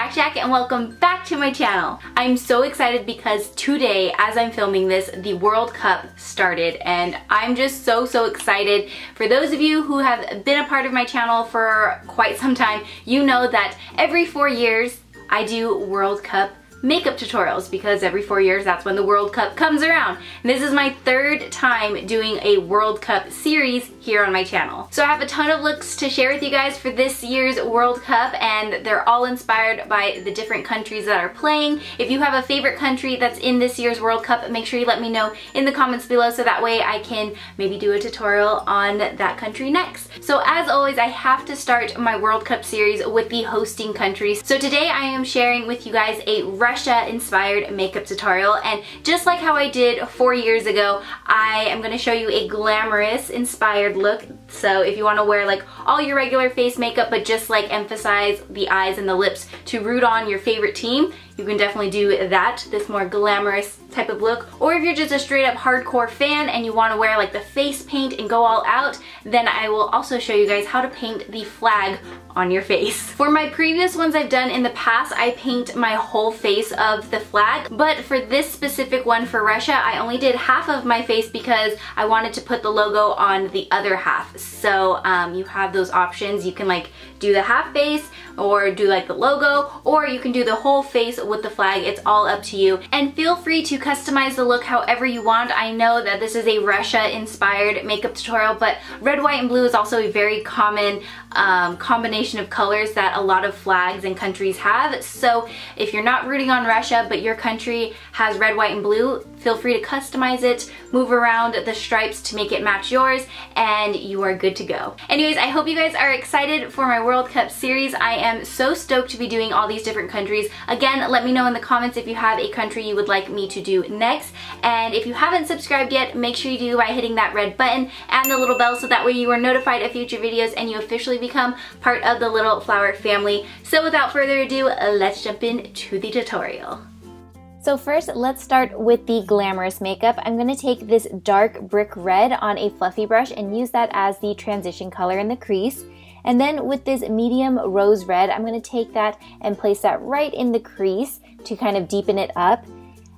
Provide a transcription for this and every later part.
Jack and welcome back to my channel. I'm so excited because today, as I'm filming this, the World Cup started and I'm just so excited. For those of you who have been a part of my channel for quite some time, you know that every 4 years I do World Cup makeup tutorials because every 4 years that's when the World Cup comes around. And this is my third time doing a World Cup series here on my channel. So I have a ton of looks to share with you guys for this year's World Cup, and they're all inspired by the different countries that are playing. If you have a favorite country that's in this year's World Cup, make sure you let me know in the comments below so that way I can maybe do a tutorial on that country next. So as always, I have to start my World Cup series with the hosting countries. So today I am sharing with you guys a Russia inspired makeup tutorial, and just like how I did 4 years ago, I am going to show you a glamorous inspired look. So if you want to wear like all your regular face makeup but just like emphasize the eyes and the lips to root on your favorite team, you can definitely do that, this more glamorous type of look. Or if you're just a straight up hardcore fan and you want to wear like the face paint and go all out, then I will also show you guys how to paint the flag on your face. For my previous ones I've done in the past, I paint my whole face of the flag, but for this specific one for Russia, I only did half of my face because I wanted to put the logo on the other half. So you have those options. You can like do the half face or do like the logo, or you can do the whole face with the flag. It's all up to you. And feel free to customize the look however you want. I know that this is a Russia inspired makeup tutorial, but red, white, and blue is also a very common combination of colors that a lot of flags and countries have. So if you're not rooting on Russia but your country has red, white, and blue, feel free to customize it, move around the stripes to make it match yours, and you are good to go. Anyways, I hope you guys are excited for my World Cup series. I am so stoked to be doing all these different countries. Again, let me know in the comments if you have a country you would like me to do next. And if you haven't subscribed yet, make sure you do by hitting that red button and the little bell so that way you are notified of future videos and you officially become part of the Little Flower family. So without further ado, let's jump into the tutorial. So first, let's start with the glamorous makeup. I'm going to take this dark brick red on a fluffy brush and use that as the transition color in the crease. And then with this medium rose red, I'm going to take that and place that right in the crease to kind of deepen it up.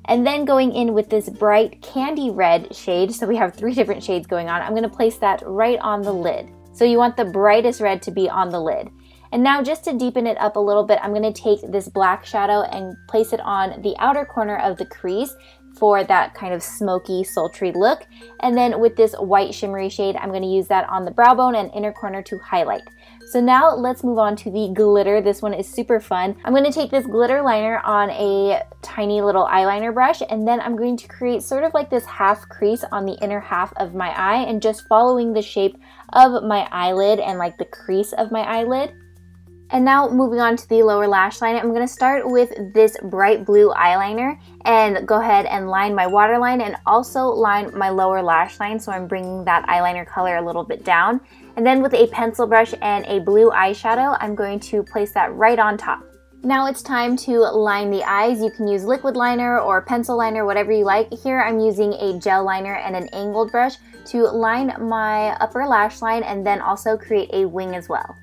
And then going in with this bright candy red shade, so we have 3 different shades going on, I'm going to place that right on the lid. So you want the brightest red to be on the lid. And now just to deepen it up a little bit, I'm going to take this black shadow and place it on the outer corner of the crease for that kind of smoky, sultry look. And then with this white shimmery shade, I'm going to use that on the brow bone and inner corner to highlight. So now let's move on to the glitter. This one is super fun. I'm going to take this glitter liner on a tiny little eyeliner brush, and then I'm going to create sort of like this half crease on the inner half of my eye and just following the shape of my eyelid and like the crease of my eyelid. And now moving on to the lower lash line, I'm going to start with this bright blue eyeliner and go ahead and line my waterline and also line my lower lash line, so I'm bringing that eyeliner color a little bit down. And then with a pencil brush and a blue eyeshadow, I'm going to place that right on top. Now it's time to line the eyes. You can use liquid liner or pencil liner, whatever you like. Here I'm using a gel liner and an angled brush to line my upper lash line and then also create a wing as well.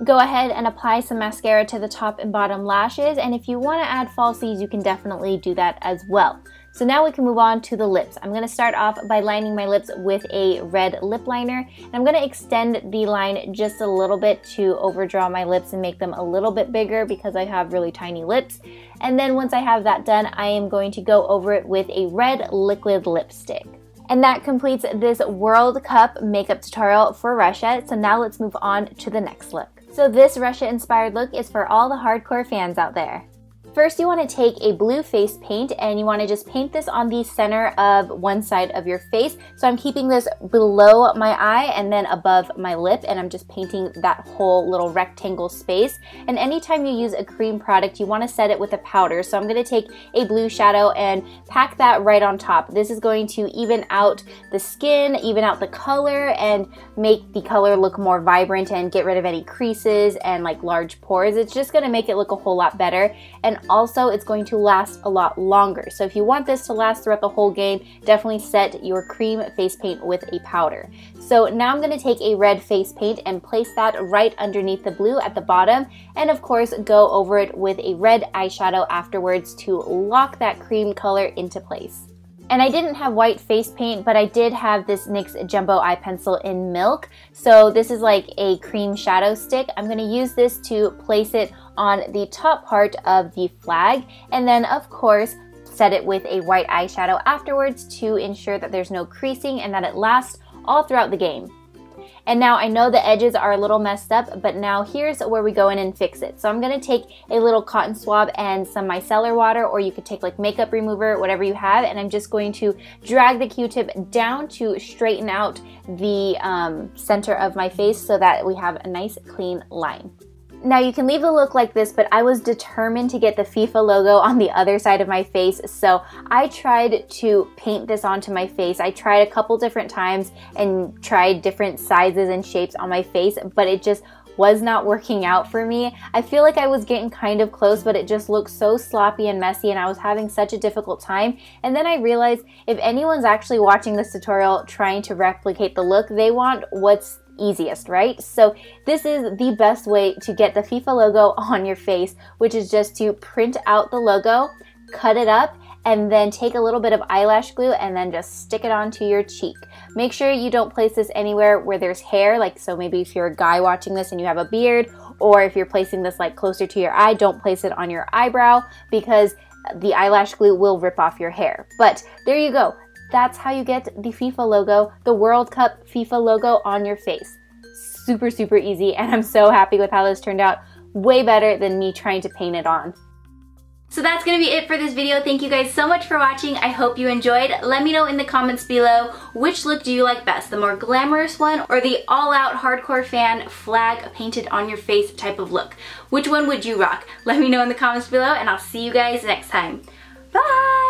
Go ahead and apply some mascara to the top and bottom lashes, and if you want to add falsies, you can definitely do that as well. So now we can move on to the lips. I'm going to start off by lining my lips with a red lip liner, and I'm going to extend the line just a little bit to overdraw my lips and make them a little bit bigger because I have really tiny lips. And then once I have that done, I am going to go over it with a red liquid lipstick. And that completes this World Cup makeup tutorial for Russia. So now let's move on to the next look. So this Russia-inspired look is for all the hardcore fans out there. First, you want to take a blue face paint and you want to just paint this on the center of one side of your face. So I'm keeping this below my eye and then above my lip, and I'm just painting that whole little rectangle space. And anytime you use a cream product, you want to set it with a powder. So I'm going to take a blue shadow and pack that right on top. This is going to even out the skin, even out the color, and make the color look more vibrant and get rid of any creases and like large pores. It's just going to make it look a whole lot better. And Also, it's going to last a lot longer. So if you want this to last throughout the whole game, definitely set your cream face paint with a powder. So now I'm going to take a red face paint and place that right underneath the blue at the bottom, and of course go over it with a red eyeshadow afterwards to lock that cream color into place. And I didn't have white face paint, but I did have this NYX Jumbo Eye Pencil in Milk. So this is like a cream shadow stick. I'm going to use this to place it on the top part of the flag, and then of course set it with a white eyeshadow afterwards to ensure that there's no creasing and that it lasts all throughout the game. And now I know the edges are a little messed up, but now here's where we go in and fix it. So I'm going to take a little cotton swab and some micellar water, or you could take like makeup remover, whatever you have, and I'm just going to drag the Q-tip down to straighten out the center of my face so that we have a nice clean line. Now you can leave the look like this, but I was determined to get the FIFA logo on the other side of my face, so I tried to paint this onto my face. I tried a couple different times and tried different sizes and shapes on my face, but it just was not working out for me. I feel like I was getting kind of close, but it just looked so sloppy and messy, and I was having such a difficult time. And then I realized if anyone's actually watching this tutorial trying to replicate the look, they want what's easiest, right? So this is the best way to get the FIFA logo on your face, which is just to print out the logo, cut it up, and then take a little bit of eyelash glue and then just stick it onto your cheek. Make sure you don't place this anywhere where there's hair, like so maybe if you're a guy watching this and you have a beard, or if you're placing this like closer to your eye, don't place it on your eyebrow because the eyelash glue will rip off your hair. But there you go. That's how you get the FIFA logo, the World Cup FIFA logo on your face. Super, super easy, and I'm so happy with how this turned out. Way better than me trying to paint it on. So that's going to be it for this video. Thank you guys so much for watching. I hope you enjoyed. Let me know in the comments below, which look do you like best? The more glamorous one or the all-out hardcore fan flag painted on your face type of look? Which one would you rock? Let me know in the comments below, and I'll see you guys next time. Bye!